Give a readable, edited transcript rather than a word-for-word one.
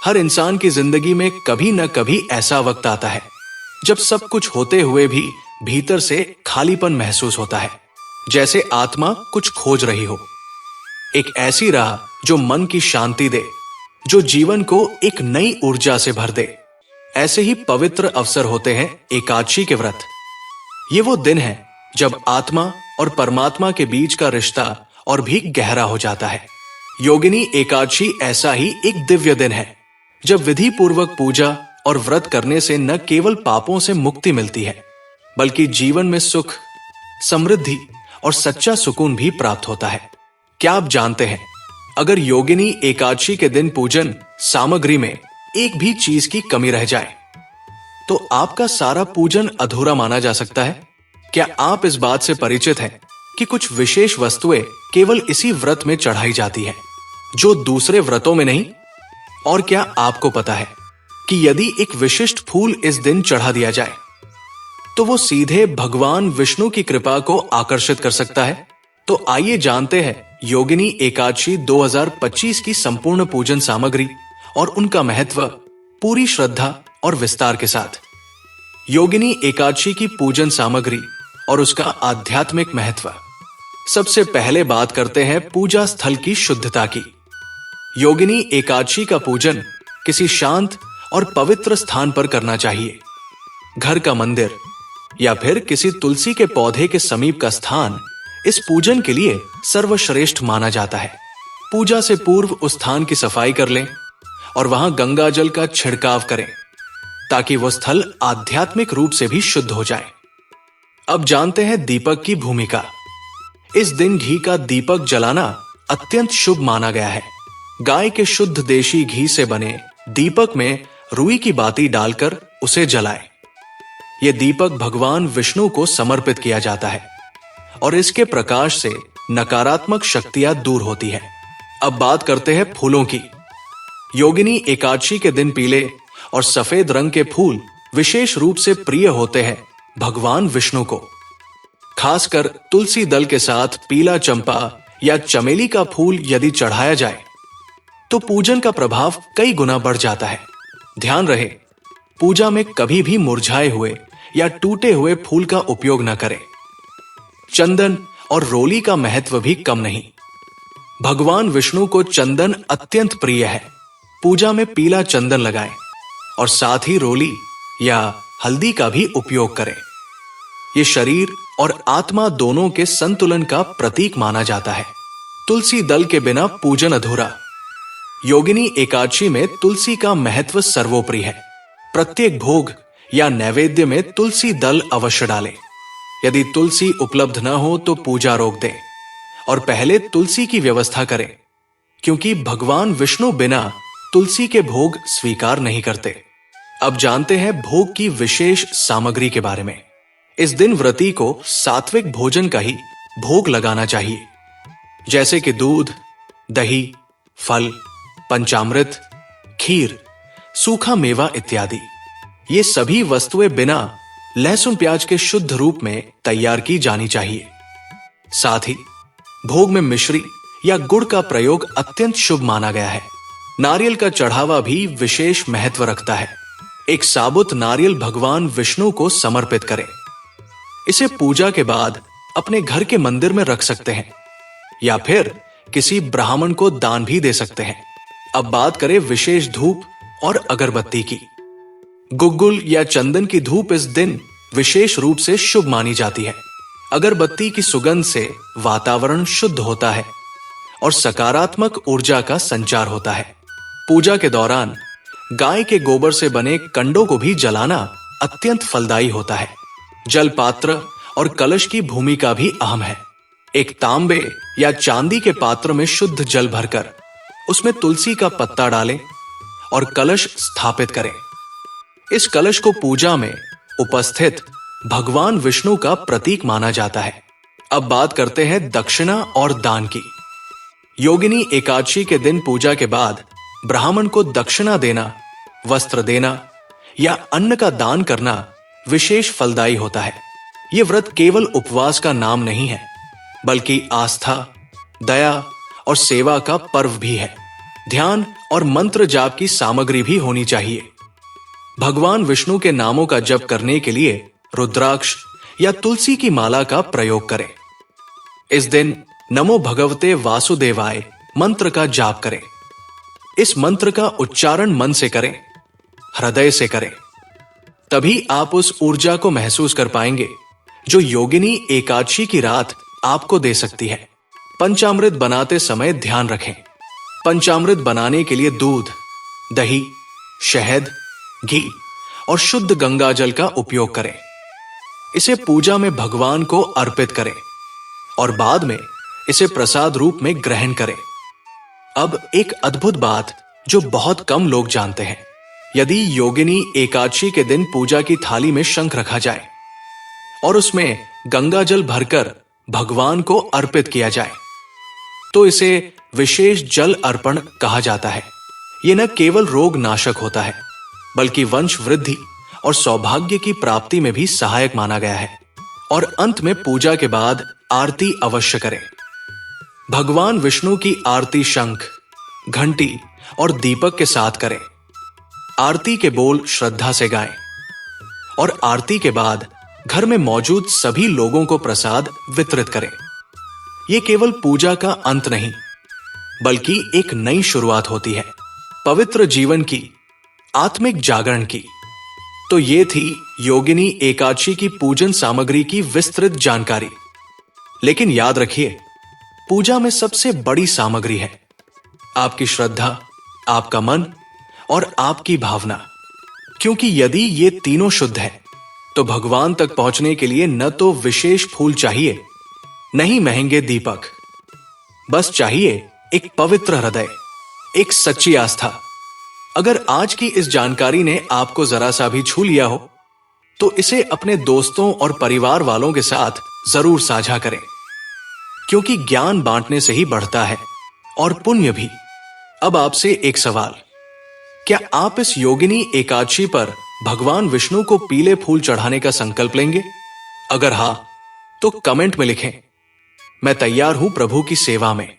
हर इंसान की जिंदगी में कभी न कभी ऐसा वक्त आता है जब सब कुछ होते हुए भी भीतर से खालीपन महसूस होता है, जैसे आत्मा कुछ खोज रही हो। एक ऐसी राह जो मन की शांति दे, जो जीवन को एक नई ऊर्जा से भर दे। ऐसे ही पवित्र अवसर होते हैं एकादशी के व्रत। ये वो दिन है जब आत्मा और परमात्मा के बीच का रिश्ता और भी गहरा हो जाता है। योगिनी एकादशी ऐसा ही एक दिव्य दिन है जब विधि पूर्वक पूजा और व्रत करने से न केवल पापों से मुक्ति मिलती है, बल्कि जीवन में सुख, समृद्धि और सच्चा सुकून भी प्राप्त होता है। क्या आप जानते हैं, अगर योगिनी एकादशी के दिन पूजन सामग्री में एक भी चीज की कमी रह जाए तो आपका सारा पूजन अधूरा माना जा सकता है। क्या आप इस बात से परिचित हैं कि कुछ विशेष वस्तुएं केवल इसी व्रत में चढ़ाई जाती है, जो दूसरे व्रतों में नहीं? और क्या आपको पता है कि यदि एक विशिष्ट फूल इस दिन चढ़ा दिया जाए तो वो सीधे भगवान विष्णु की कृपा को आकर्षित कर सकता है? तो आइए जानते हैं योगिनी एकादशी 2025 की संपूर्ण पूजन सामग्री और उनका महत्व पूरी श्रद्धा और विस्तार के साथ। योगिनी एकादशी की पूजन सामग्री और उसका आध्यात्मिक महत्व। सबसे पहले बात करते हैं पूजा स्थल की शुद्धता की। योगिनी एकादशी का पूजन किसी शांत और पवित्र स्थान पर करना चाहिए। घर का मंदिर या फिर किसी तुलसी के पौधे के समीप का स्थान इस पूजन के लिए सर्वश्रेष्ठ माना जाता है। पूजा से पूर्व उस स्थान की सफाई कर लें और वहां गंगा जल का छिड़काव करें ताकि वह स्थल आध्यात्मिक रूप से भी शुद्ध हो जाए। अब जानते हैं दीपक की भूमिका। इस दिन घी का दीपक जलाना अत्यंत शुभ माना गया है। गाय के शुद्ध देशी घी से बने दीपक में रुई की बाती डालकर उसे जलाएं। यह दीपक भगवान विष्णु को समर्पित किया जाता है और इसके प्रकाश से नकारात्मक शक्तियां दूर होती है। अब बात करते हैं फूलों की। योगिनी एकादशी के दिन पीले और सफेद रंग के फूल विशेष रूप से प्रिय होते हैं भगवान विष्णु को। खासकर तुलसी दल के साथ पीला चंपा या चमेली का फूल यदि चढ़ाया जाए तो पूजन का प्रभाव कई गुना बढ़ जाता है। ध्यान रहे, पूजा में कभी भी मुरझाए हुए या टूटे हुए फूल का उपयोग न करें। चंदन और रोली का महत्व भी कम नहीं। भगवान विष्णु को चंदन अत्यंत प्रिय है। पूजा में पीला चंदन लगाएं और साथ ही रोली या हल्दी का भी उपयोग करें। यह शरीर और आत्मा दोनों के संतुलन का प्रतीक माना जाता है। तुलसी दल के बिना पूजन अधूरा। योगिनी एकादशी में तुलसी का महत्व सर्वोपरि है। प्रत्येक भोग या नैवेद्य में तुलसी दल अवश्य डालें। यदि तुलसी उपलब्ध न हो तो पूजा रोक दें और पहले तुलसी की व्यवस्था करें, क्योंकि भगवान विष्णु बिना तुलसी के भोग स्वीकार नहीं करते। अब जानते हैं भोग की विशेष सामग्री के बारे में। इस दिन व्रती को सात्विक भोजन का ही भोग लगाना चाहिए, जैसे कि दूध, दही, फल, पंचामृत, खीर, सूखा मेवा इत्यादि। ये सभी वस्तुएं बिना लहसुन प्याज के शुद्ध रूप में तैयार की जानी चाहिए। साथ ही भोग में मिश्री या गुड़ का प्रयोग अत्यंत शुभ माना गया है। नारियल का चढ़ावा भी विशेष महत्व रखता है। एक साबुत नारियल भगवान विष्णु को समर्पित करें। इसे पूजा के बाद अपने घर के मंदिर में रख सकते हैं या फिर किसी ब्राह्मण को दान भी दे सकते हैं। अब बात करें विशेष धूप और अगरबत्ती की। गुग्गुल या चंदन की धूप इस दिन विशेष रूप से शुभ मानी जाती है। अगरबत्ती की सुगंध से वातावरण शुद्ध होता है और सकारात्मक ऊर्जा का संचार होता है। पूजा के दौरान गाय के गोबर से बने कंडों को भी जलाना अत्यंत फलदायी होता है। जल पात्र और कलश की भूमिका भी अहम है। एक तांबे या चांदी के पात्र में शुद्ध जल भरकर उसमें तुलसी का पत्ता डालें और कलश स्थापित करें। इस कलश को पूजा में उपस्थित भगवान विष्णु का प्रतीक माना जाता है। अब बात करते हैं दक्षिणा और दान की। योगिनी एकादशी के दिन पूजा के बाद ब्राह्मण को दक्षिणा देना, वस्त्र देना या अन्न का दान करना विशेष फलदायी होता है। यह व्रत केवल उपवास का नाम नहीं है, बल्कि आस्था, दया और सेवा का पर्व भी है। ध्यान और मंत्र जाप की सामग्री भी होनी चाहिए। भगवान विष्णु के नामों का जप करने के लिए रुद्राक्ष या तुलसी की माला का प्रयोग करें। इस दिन नमो भगवते वासुदेवाय मंत्र का जाप करें। इस मंत्र का उच्चारण मन से करें, हृदय से करें। तभी आप उस ऊर्जा को महसूस कर पाएंगे जो योगिनी एकादशी की रात आपको दे सकती है। पंचामृत बनाते समय ध्यान रखें। पंचामृत बनाने के लिए दूध, दही, शहद, घी और शुद्ध गंगा जल का उपयोग करें। इसे पूजा में भगवान को अर्पित करें और बाद में इसे प्रसाद रूप में ग्रहण करें। अब एक अद्भुत बात जो बहुत कम लोग जानते हैं, यदि योगिनी एकादशी के दिन पूजा की थाली में शंख रखा जाए और उसमें गंगा जल भरकर भगवान को अर्पित किया जाए तो इसे विशेष जल अर्पण कहा जाता है। यह न केवल रोग नाशक होता है बल्कि वंश वृद्धि और सौभाग्य की प्राप्ति में भी सहायक माना गया है। और अंत में पूजा के बाद आरती अवश्य करें। भगवान विष्णु की आरती शंख, घंटी और दीपक के साथ करें। आरती के बोल श्रद्धा से गाएं और आरती के बाद घर में मौजूद सभी लोगों को प्रसाद वितरित करें। यह केवल पूजा का अंत नहीं बल्कि एक नई शुरुआत होती है, पवित्र जीवन की, आत्मिक जागरण की। तो ये थी योगिनी एकादशी की पूजन सामग्री की विस्तृत जानकारी। लेकिन याद रखिए, पूजा में सबसे बड़ी सामग्री है आपकी श्रद्धा, आपका मन और आपकी भावना। क्योंकि यदि ये तीनों शुद्ध है तो भगवान तक पहुंचने के लिए न तो विशेष फूल चाहिए, नहीं महंगे दीपक, बस चाहिए एक पवित्र हृदय, एक सच्ची आस्था। अगर आज की इस जानकारी ने आपको जरा सा भी छू लिया हो तो इसे अपने दोस्तों और परिवार वालों के साथ जरूर साझा करें, क्योंकि ज्ञान बांटने से ही बढ़ता है और पुण्य भी। अब आपसे एक सवाल, क्या आप इस योगिनी एकादशी पर भगवान विष्णु को पीले फूल चढ़ाने का संकल्प लेंगे? अगर हां, तो कमेंट में लिखें, मैं तैयार हूं प्रभु की सेवा में।